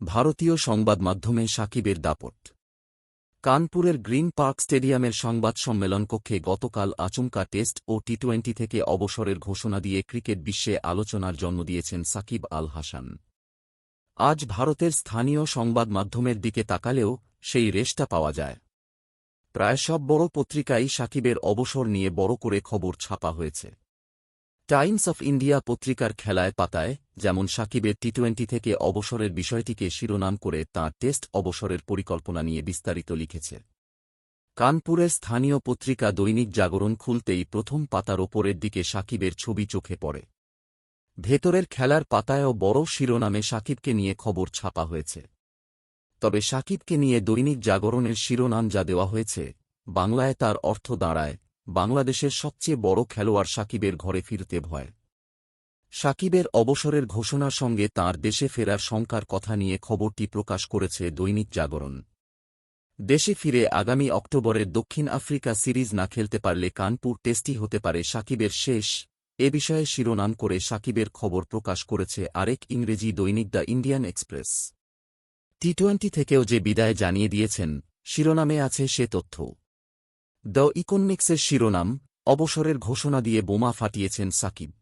ভারতীয় সংবাদ মাধ্যমে সাকিবের দাপট। কানপুরের গ্রিন পার্ক স্টেডিয়ামের সংবাদ সম্মেলন কক্ষে গতকাল আচমকা টেস্ট ও টি-20 থেকে অবসরের ঘোষণা দিয়ে ক্রিকেট বিশ্বে আলোচনার জন্ম দিয়েছেন সাকিব আল হাসান। আজ ভারতের স্থানীয় সংবাদ মাধ্যমের দিকে তাকালেও সেই রেশটা পাওয়া যায়। প্রায় সব বড় পত্রিকাই সাকিবের অবসর নিয়ে বড় করে খবর ছাপা হয়েছে। টাইমস অফ ইন্ডিয়া পত্রিকার খেলায় পাতায় যেমন সাকিবের টি-20 থেকে অবসরের বিষয়টিকে শিরোনাম করে তাঁর টেস্ট অবসরের পরিকল্পনা নিয়ে বিস্তারিত লিখেছে। কানপুরের স্থানীয় পত্রিকা দৈনিক জাগরণ খুলতেই প্রথম পাতার ওপরের দিকে সাকিবের ছবি চোখে পড়ে। ভেতরের খেলার পাতায়ও বড় শিরোনামে সাকিবকে নিয়ে খবর ছাপা হয়েছে। তবে সাকিবকে নিয়ে দৈনিক জাগরণের শিরোনাম যা দেওয়া হয়েছে, বাংলায় তার অর্থ দাঁড়ায়, বাংলাদেশের সবচেয়ে বড় খেলোয়াড় সাকিবের ঘরে ফিরতে ভয়। সাকিবের অবসরের ঘোষণার সঙ্গে তাঁর দেশে ফেরার শঙ্কার কথা নিয়ে খবরটি প্রকাশ করেছে দৈনিক জাগরণ। দেশে ফিরে আগামী অক্টোবরের দক্ষিণ আফ্রিকা সিরিজ না খেলতে পারলে কানপুর টেস্টই হতে পারে সাকিবের শেষ, এ বিষয়ে শিরোনাম করে সাকিবের খবর প্রকাশ করেছে আরেক ইংরেজি দৈনিক দ্য ইন্ডিয়ান এক্সপ্রেস। টি-20 থেকেও যে বিদায় জানিয়ে দিয়েছেন, শিরোনামে আছে সে তথ্য। দ্য ইকোনমিক্সের শিরোনাম, অবসরের ঘোষণা দিয়ে বোমা ফাটিয়েছেন সাকিব।